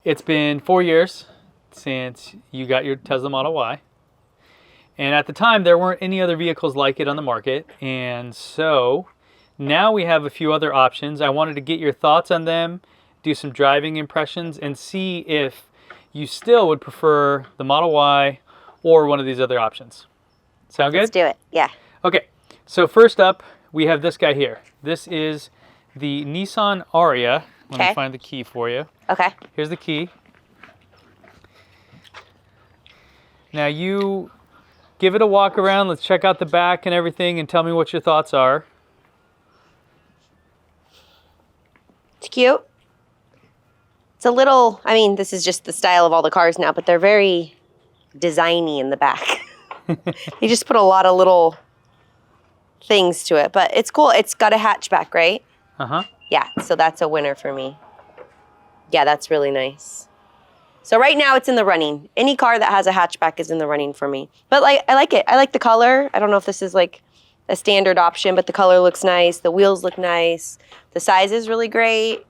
it's been 4 years since you got your Tesla Model Y. And at the time, there weren't any other vehicles like it on the market. And so now we have a few other options. I wanted to get your thoughts on them, do some driving impressions, and see if you still would prefer the Model Y or one of these other options. Sound good? Let's do it. Yeah. Okay. So first up, we have this guy here. This is the Nissan Ariya. Let me find the key for you. Okay. Here's the key. Now you give it a walk around. Let's check out the back and everything and tell me what your thoughts are. It's cute. It's a little, I mean, this is just the style of all the cars now, but they're very designy in the back. They just put a lot of little things to it, but it's cool. It's got a hatchback, right? Uh-huh. Yeah, so that's a winner for me. Yeah, that's really nice. So right now it's in the running. Any car that has a hatchback is in the running for me. But like, I like it. I like the color. I don't know if this is like a standard option, but the color looks nice. The wheels look nice. The size is really great.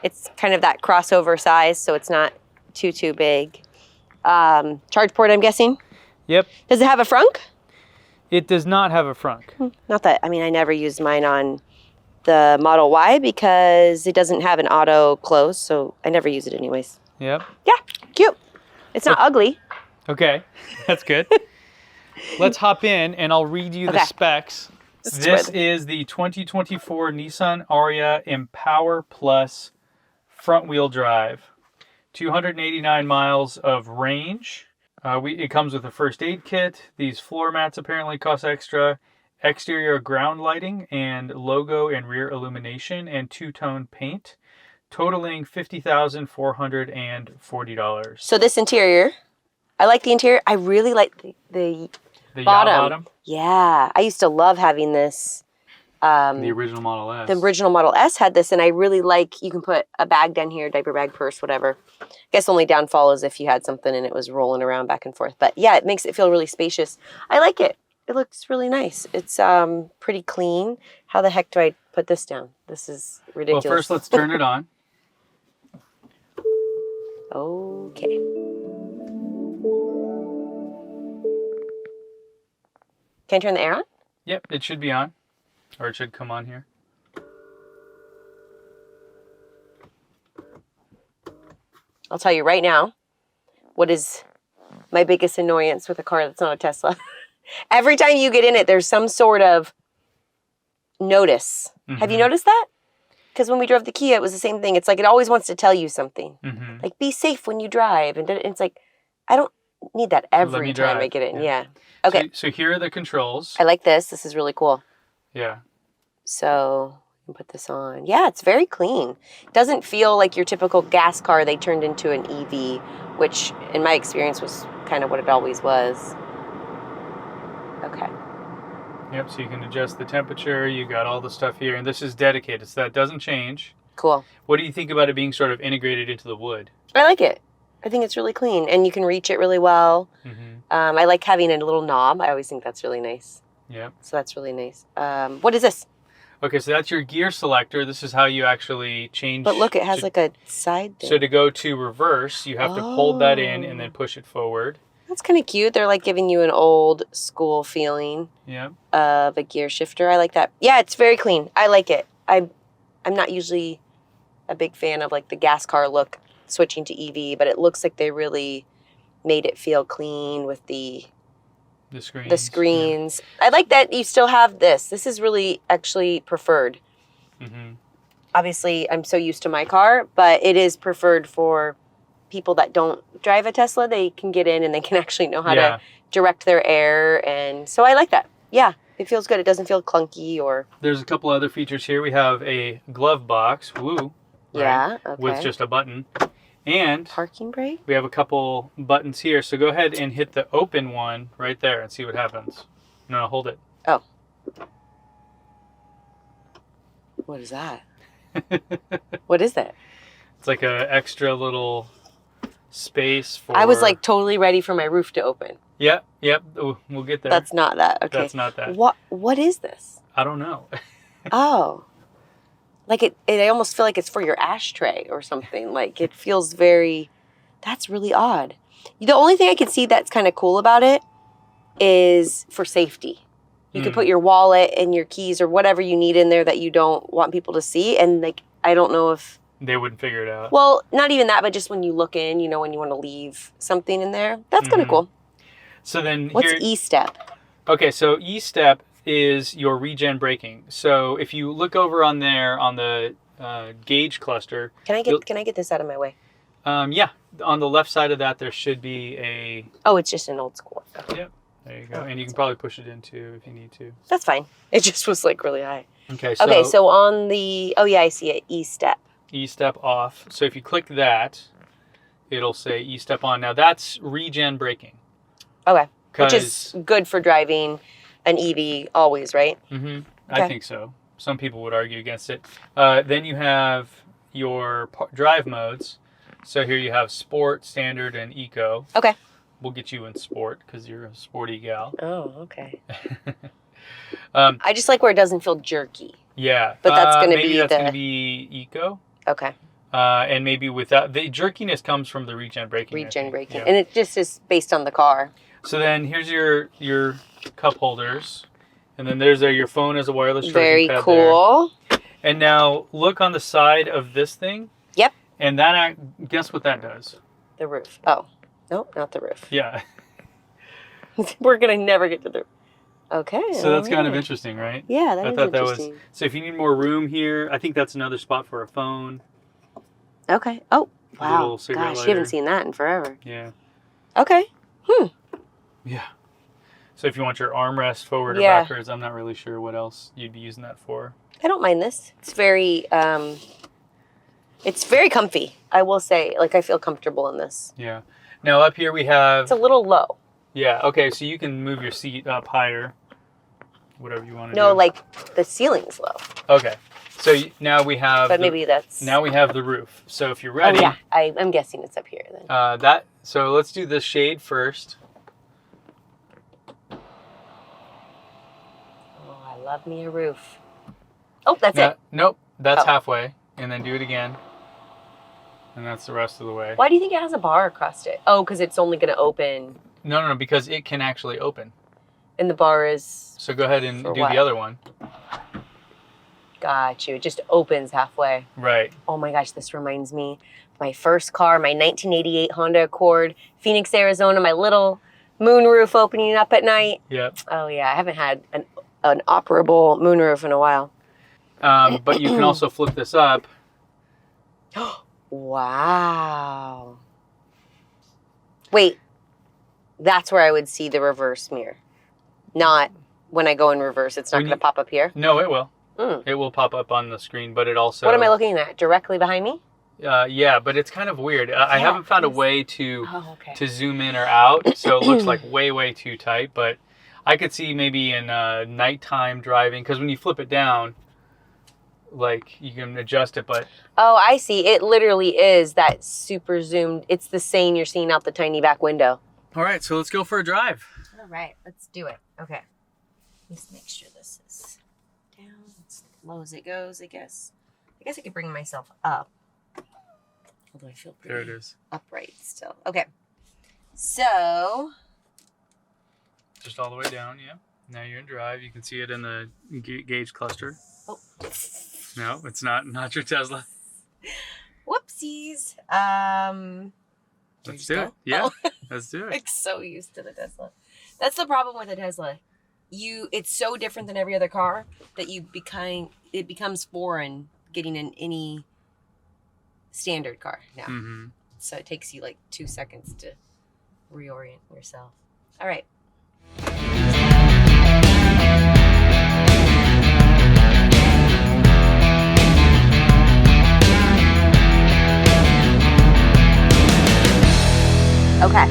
It's kind of that crossover size, so it's not too big. Charge port, I'm guessing? Yep. Does it have a frunk? It does not have a frunk. Not that, I mean, I never used mine on the Model Y because it doesn't have an auto close, so I never use it anyways. Yep. Yeah, cute. It's not ugly. Okay, that's good. Let's hop in and I'll read you the specs. This is the 2024 Nissan Ariya Empower Plus front wheel drive. 289 miles of range. It comes with a first aid kit. These floor mats apparently cost extra. Exterior ground lighting and logo and rear illumination and two-tone paint, totaling $50,440. So this interior, I like the interior. I really like the bottom. Yeah, I used to love having this. The original Model S. The original Model S had this, and I really like, you can put a bag down here, diaper bag, purse, whatever. I guess the only downfall is if you had something and it was rolling around back and forth. But yeah, it makes it feel really spacious. I like it. It looks really nice. It's pretty clean. How the heck do I put this down? This is ridiculous. Well, first let's turn it on. Okay. Can I turn the air on? Yep, it should be on. Or it should come on here. I'll tell you right now what is my biggest annoyance with a car that's not a Tesla. Every time you get in it, there's some sort of notice. Mm-hmm. Have you noticed that? Because when we drove the Kia, it was the same thing. It's like it always wants to tell you something. Mm-hmm. Like, be safe when you drive. And it's like, I don't need that every time I get in. Yeah. Okay. So here are the controls. I like this. This is really cool. Yeah. So you can put this on. Yeah, it's very clean. It doesn't feel like your typical gas car they turned into an EV, which in my experience was kind of what it always was. Okay. Yep, so you can adjust the temperature. You got all the stuff here, and this is dedicated, so that doesn't change. Cool. What do you think about it being sort of integrated into the wood? I like it. I think it's really clean, and you can reach it really well. Mm-hmm. I like having a little knob. I always think that's really nice. Yeah. So that's really nice. What is this? Okay, so that's your gear selector. This is how you actually change. But look, it has like a side thing. So to go to reverse, you have to hold that in and then push it forward. That's kind of cute. They're like giving you an old school feeling of a gear shifter. I like that. Yeah, it's very clean. I like it. I'm not usually a big fan of like the gas car look switching to EV, but it looks like they really made it feel clean with the screens. Yeah. I like that you still have this. This is really actually preferred. Mm-hmm. Obviously, I'm so used to my car, but it is preferred for people that don't drive a Tesla. They can get in and they can actually know how to direct their air. And so I like that. Yeah, it feels good. It doesn't feel clunky or... There's a couple other features here. We have a glove box. Woo. Yeah, okay. With just a button. And parking brake? We have a couple buttons here. So go ahead and hit the open one right there and see what happens. No, hold it. Oh. What is that? What is that? It's like an extra little space for... I was like totally ready for my roof to open. Yep. We'll get there. That's not that. Okay. That's not that. What is this? I don't know. Oh. Like I almost feel like it's for your ashtray or something. Like it feels very That's really odd. The only thing I could see that's kind of cool about it is for safety. You could put your wallet and your keys or whatever you need in there that you don't want people to see. And like, I don't know if they wouldn't figure it out. Well, not even that, but just when you look in, you know, when you want to leave something in there. That's kind of cool. So then what's E-Step? Okay, so E-Step is your regen braking. So if you look over on there on the gauge cluster. Can I get this out of my way? Yeah, on the left side of that there should be a. Oh, it's just an old school. Yep, there you go, and you can probably push it in too if you need to. That's fine. It just was like really high. Okay, so on the I see it. E-Step. E-Step off. So if you click that, it'll say E-Step on. Now that's regen braking. Okay. Which is good for driving an EV always, right? Mm-hmm. Okay. I think so. Some people would argue against it. Then you have your drive modes. So here you have Sport, Standard, and Eco. Okay. We'll get you in Sport because you're a sporty gal. Oh, okay. I just like where it doesn't feel jerky. Yeah. But that's going to be going to be Eco. Okay. And maybe without the jerkiness comes from the regen braking. Regen braking, yeah. And it just is based on the car. So then here's your cup holders, and then there's your phone as a wireless charging Very pad cool. there. And now look on the side of this thing. Yep. And that, guess what that does? The roof. Oh, no, not the roof. Yeah. We're gonna never get to the. Okay. So that's kind of interesting, right? Yeah, that is interesting. That was. So if you need more room here, I think that's another spot for a phone. Okay. Oh, wow. Gosh, you haven't seen that in forever. Yeah. Okay. Yeah. So if you want your armrest forward or backwards, I'm not really sure what else you'd be using that for. I don't mind this. It's very comfy. I will say, like, I feel comfortable in this. Yeah. Now up here we have. It's a little low. Yeah. Okay. So you can move your seat up higher, whatever you want to do. No, like the ceiling's low. Okay. So now we have. But maybe that's. Now we have the roof. So if you're ready. Oh, yeah. I'm guessing it's up here then. So let's do the shade first. Oh, I love me a roof. Oh, that's it. Nope. That's halfway. And then do it again. And that's the rest of the way. Why do you think it has a bar across it? Oh, because it's only going to open. No, because it can actually open. And the bar is. So go ahead and do the other one. Got you. It just opens halfway. Right. Oh my gosh, this reminds me. My first car, my 1988 Honda Accord, Phoenix, Arizona, my little moonroof opening up at night. Yep. Oh yeah, I haven't had an operable moonroof in a while. But you can also flip this up. Wow. Wait, that's where I would see the reverse mirror. Not when I go in reverse. It's not going to pop up here. No, it will. It will pop up on the screen, but it also... What am I looking at? Directly behind me? Yeah, but it's kind of weird. I haven't found a way to zoom in or out, so it looks like way too tight, but I could see maybe in nighttime driving, because when you flip it down, like, you can adjust it, but... Oh, I see. It literally is that super zoomed. It's the same you're seeing out the tiny back window. All right, so let's go for a drive. All right, let's do it. Okay. Let's make sure this is down. As low as it goes, I guess. I could bring myself up. Although I feel pretty there it is. Upright still. Okay. So. Just all the way down, yeah. Now you're in drive. You can see it in the gauge cluster. Oh. No, it's not your Tesla. Whoopsies. Let's do it. Yeah, let's do it. I'm so used to the Tesla. That's the problem with a Tesla. It's so different than every other car that it becomes foreign getting in any standard car now. Mm-hmm. So it takes you like 2 seconds to reorient yourself. All right. Okay.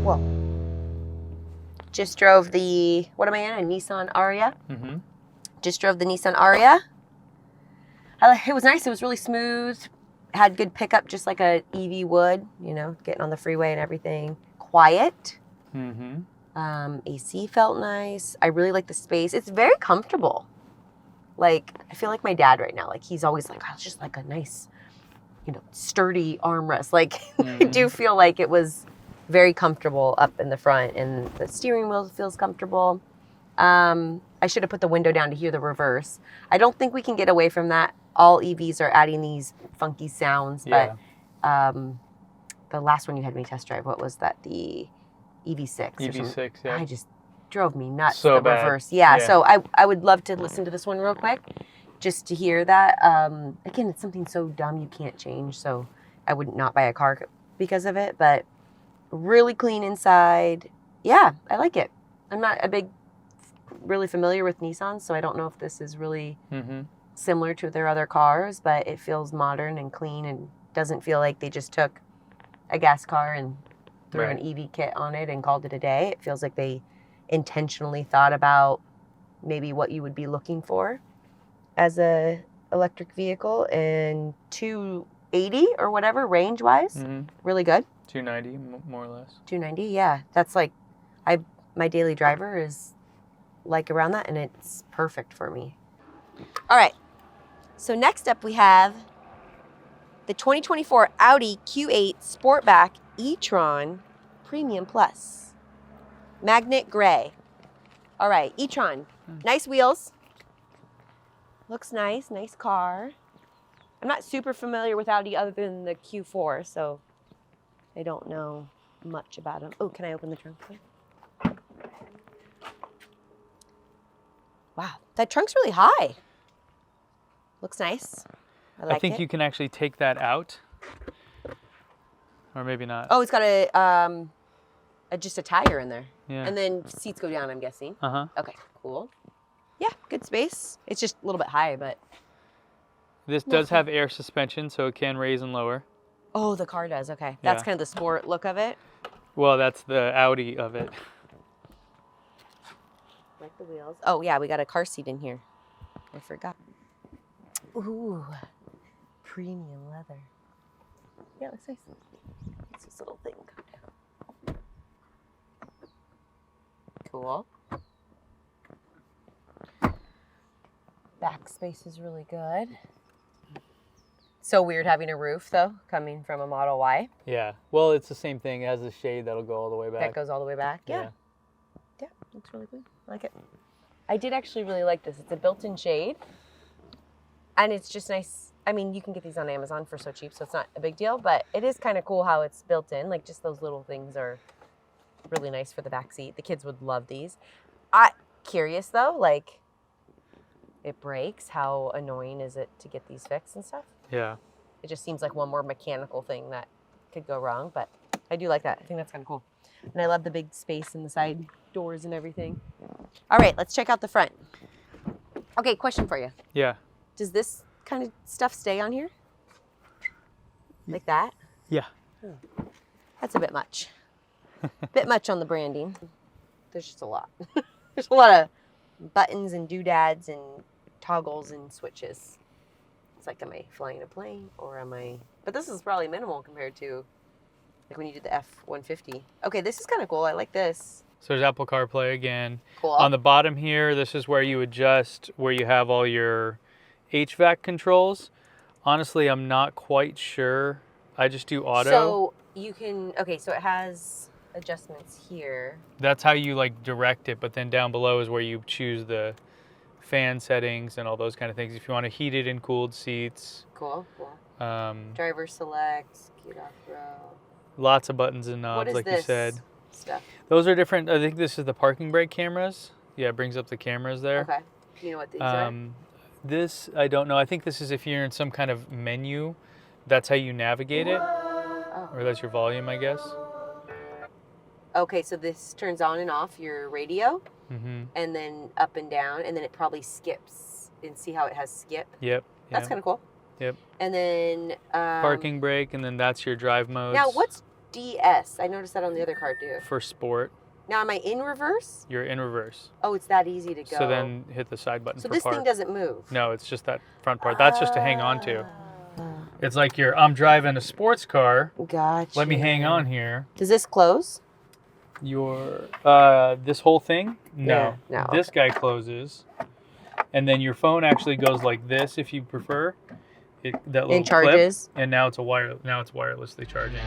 Whoa. Just drove what am I in? A Nissan Ariya. Mm-hmm. Just drove the Nissan Ariya. It was nice. It was really smooth. Had good pickup, just like a EV would, getting on the freeway and everything. Quiet. Mm-hmm. AC felt nice. I really like the space. It's very comfortable. Like, I feel like my dad right now. Like, he's always like, oh, it's just like a nice, sturdy armrest. Like I do feel like it was very comfortable up in the front, and the steering wheel feels comfortable. I should have put the window down to hear the reverse. I don't think we can get away from that. All EVs are adding these funky sounds, but the last one you had me test drive, what was that? The EV6. EV6, yeah. I just drove me nuts. So the bad. reverse. Yeah, so I would love to listen to this one real quick, just to hear that. Again, it's something so dumb you can't change, so I would not buy a car because of it, but really clean inside. Yeah, I like it. I'm not really familiar with Nissan, so I don't know if this is really similar to their other cars, but it feels modern and clean and doesn't feel like they just took a gas car and threw an EV kit on it and called it a day. It feels like they intentionally thought about maybe what you would be looking for as a electric vehicle, and 280 or whatever range wise, really good. 290 more or less. 290, yeah. That's like my daily driver is like around that, and it's perfect for me. All right. So next up we have the 2024 Audi Q8 Sportback E-Tron Premium Plus. Magnet gray. All right, E-Tron. Nice wheels. Looks nice, nice car. I'm not super familiar with Audi other than the Q4, so I don't know much about them. Oh, can I open the trunk, please? Wow, that trunk's really high. Looks nice. I think you can actually take that out. Or maybe not. Oh, it's got just a tire in there. Yeah. And then seats go down, I'm guessing. Okay, cool. Yeah, good space. It's just a little bit high, but... This does have air suspension, so it can raise and lower. Oh, the car does, okay. That's kind of the sport look of it. Well, that's the Audi of it. Like the wheels. Oh, yeah, we got a car seat in here. I forgot. Ooh, premium leather. Yeah, it looks nice. It's this little thing come down. Cool. Back space is really good. So weird having a roof, though, coming from a Model Y. Yeah. Well, it's the same thing. It has a shade that'll go all the way back. That goes all the way back? Yeah. Yeah, looks really good. I like it. I did actually really like this. It's a built-in shade. And it's just nice. I mean, you can get these on Amazon for so cheap, so it's not a big deal. But it is kind of cool how it's built in. Like, just those little things are really nice for the back seat. The kids would love these. Curious, though, like, it breaks. How annoying is it to get these fixed and stuff? Yeah. It just seems like one more mechanical thing that could go wrong. But I do like that. I think that's kind of cool. And I love the big space and the side doors and everything. All right, let's check out the front. Okay, question for you. Yeah. Does this kind of stuff stay on here? Like that? Yeah. Oh. That's a bit much. Bit much on the branding. There's just a lot. There's a lot of buttons and doodads and toggles and switches. It's like, am I flying a plane or am I... But this is probably minimal compared to like when you did the F-150. Okay, this is kind of cool. I like this. So there's Apple CarPlay again. Cool. On the bottom here, this is where you adjust, where you have all your HVAC controls. Honestly, I'm not quite sure. I just do auto. So you can, okay, so it has adjustments here. That's how you like direct it, but then down below is where you choose the fan settings and all those kind of things. If you want to heated and cooled seats. Cool, cool. Driver select, keep off row. Lots of buttons and knobs, like you said. Stuff? Those are different. I think this is the parking brake cameras. Yeah, it brings up the cameras there. Okay. Do you know what these are? This, I don't know. I think this is if you're in some kind of menu. That's how you navigate it. Oh. Or that's your volume, I guess. Okay, so this turns on and off your radio. Mm-hmm. And then up and down. And then it probably skips. And see how it has skip? Yep. That's kind of cool. Yep. And then... parking brake, and then that's your drive modes. Now, what's DS? I noticed that on the other car, too. For sport. Now, am I in reverse? You're in reverse. Oh, it's that easy to go. So then hit the side button for park. So this thing doesn't move? No, it's just that front part. That's just to hang on to. It's like I'm driving a sports car. Gotcha. Let me hang on here. Does this close? This whole thing? No. Yeah, This guy closes. And then your phone actually goes like this if you prefer. that little charges. clip, and now it's wirelessly charging.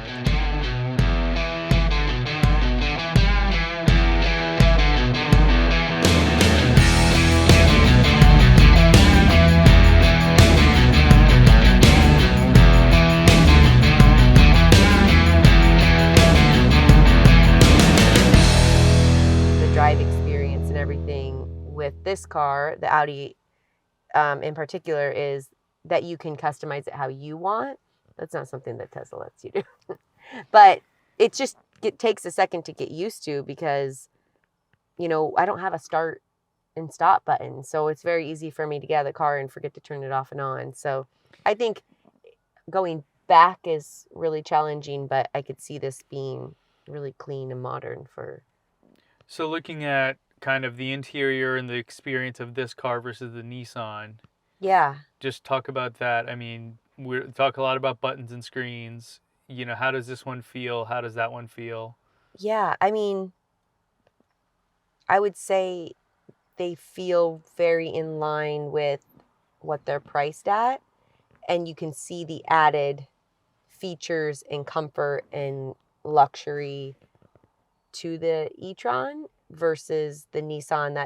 Drive experience and everything with this car, the Audi in particular, is that you can customize it how you want. That's not something that Tesla lets you do. But it takes a second to get used to because, I don't have a start and stop button. So it's very easy for me to get out of the car and forget to turn it off and on. So I think going back is really challenging, but I could see this being really clean and modern for... So looking at kind of the interior and the experience of this car versus the Nissan. Yeah. Just talk about that. I mean, we talk a lot about buttons and screens. How does this one feel? How does that one feel? Yeah, I mean, I would say they feel very in line with what they're priced at. And you can see the added features and comfort and luxury to the E-Tron versus the Nissan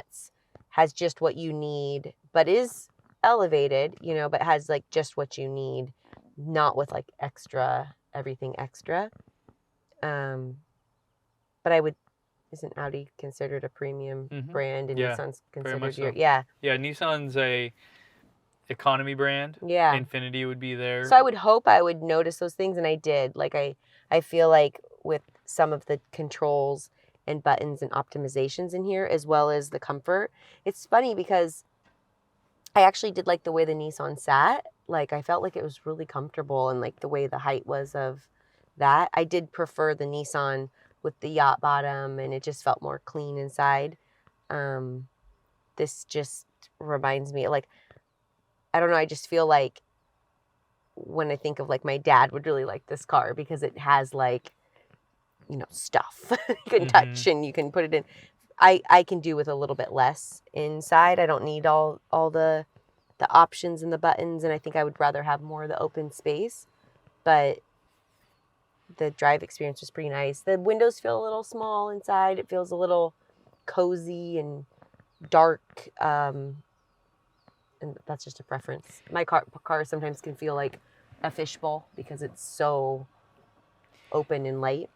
has just what you need, but is elevated, but has like just what you need, not with like everything extra. But isn't Audi considered a premium brand, and Nissan's considered Yeah, Nissan's a economy brand. Yeah. Infiniti would be there. So I would hope I would notice those things, and I did. Like I feel like with some of the controls and buttons and optimizations in here, as well as the comfort. It's funny because I actually did like the way the Nissan sat. Like I felt like it was really comfortable, and like the way the height was of that. I did prefer the Nissan with the yacht bottom, and it just felt more clean inside. This just reminds me, like, I don't know, I just feel like when I think of like my dad would really like this car because it has like, stuff you can touch and you can put it in. I can do with a little bit less inside. I don't need all the options and the buttons, and I think I would rather have more of the open space. But the drive experience was pretty nice. The windows feel a little small inside. It feels a little cozy and dark. And that's just a preference. My car sometimes can feel like a fishbowl because it's so open and light.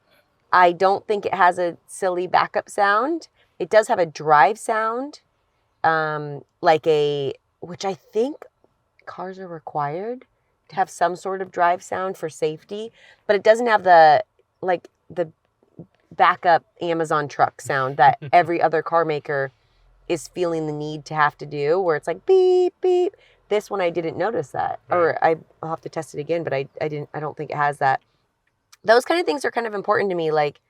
I don't think it has a silly backup sound. It does have a drive sound, which I think cars are required to have some sort of drive sound for safety, but it doesn't have the backup Amazon truck sound that every other car maker is feeling the need to have to do, where it's like beep beep. This one I didn't notice that, or I'll have to test it again, but I don't think it has that. Those kind of things are kind of important to me. Like,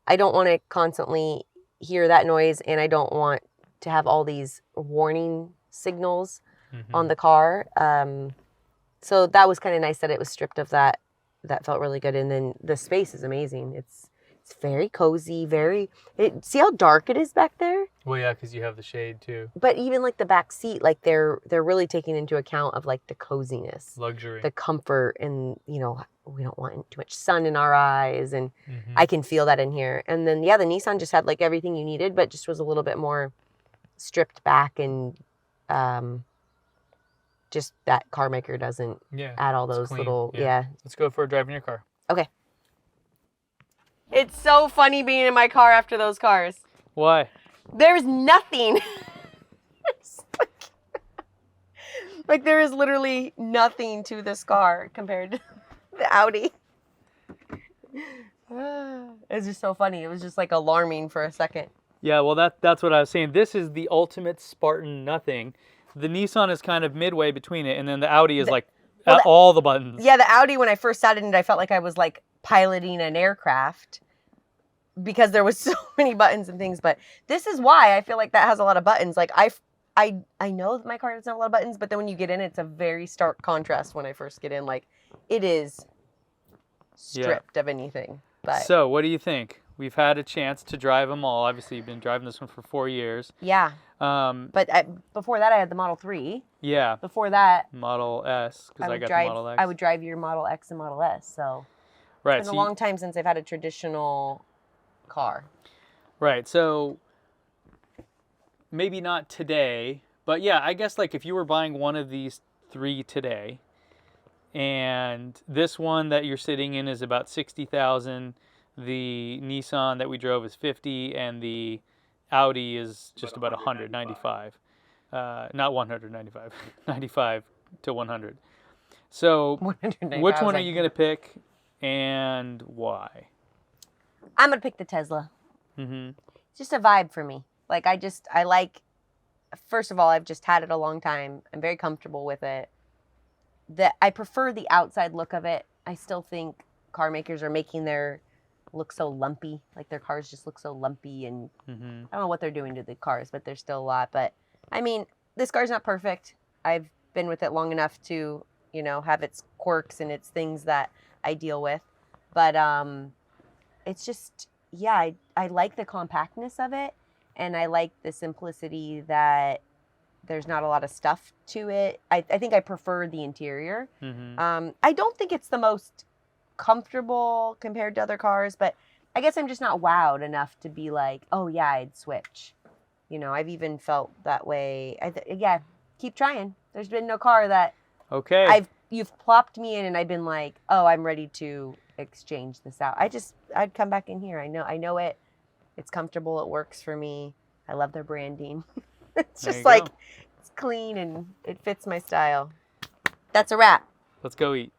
I don't want to constantly hear that noise, and I don't want to have all these warning signals on the car. So that was kind of nice that it was stripped of that. That felt really good. And then the space is amazing. It's very cozy, see how dark it is back there? Well, yeah, because you have the shade too. But even like the back seat, like they're really taking into account of like the coziness, luxury, the comfort, and we don't want too much sun in our eyes, and I can feel that in here. And then the Nissan just had like everything you needed, but just was a little bit more stripped back, and just that car maker doesn't add all those little Let's go for a drive in your car. Okay. It's so funny being in my car after those cars. Why? There's nothing. Like there is literally nothing to this car compared to the Audi. It's just so funny. It was just like alarming for a second. Yeah, well that's what I was saying. This is the ultimate Spartan nothing. The Nissan is kind of midway between it, and then the Audi is all the buttons. Yeah, the Audi, when I first sat in it, I felt like I was like piloting an aircraft because there was so many buttons and things. But this is why I feel like that has a lot of buttons. Like I know that my car doesn't have a lot of buttons, but then when you get in, it's a very stark contrast when I first get in. Like it is stripped of anything. But so what do you think? We've had a chance to drive them all. Obviously, you've been driving this one for 4 years. Yeah. But before that, I had the Model 3. Yeah. Before that, Model S, because I got the Model X. I would drive your Model X and Model S. So right, it's been a long time since I've had a traditional car. Right. So maybe not today, but yeah, I guess like if you were buying one of these 3 today, and this one that you're sitting in is about 60,000, the Nissan that we drove is 50, and the Audi is just about 195. Not 195, 95 to 100. So which one are you going to pick and why? I'm going to pick the Tesla. Mm-hmm. It's just a vibe for me. Like, I like, first of all, I've just had it a long time. I'm very comfortable with it. I prefer the outside look of it. I still think car makers are making their look so lumpy. Like, their cars just look so lumpy, and I don't know what they're doing to the cars, but there's still a lot. But I mean, this car's not perfect. I've been with it long enough to, have its quirks and its things that I deal with. But it's just, yeah, I like the compactness of it, and I like the simplicity that there's not a lot of stuff to it. I think I prefer the interior. I don't think it's the most comfortable compared to other cars, but I guess I'm just not wowed enough to be like, oh yeah, I'd switch. I've even felt that way. Yeah, keep trying. There's been no car that you've plopped me in and I've been like, oh, I'm ready to exchange this out. I'd come back in here. I know it. It's comfortable. It works for me. I love their branding. It's just like, it's clean and it fits my style. That's a wrap. Let's go eat.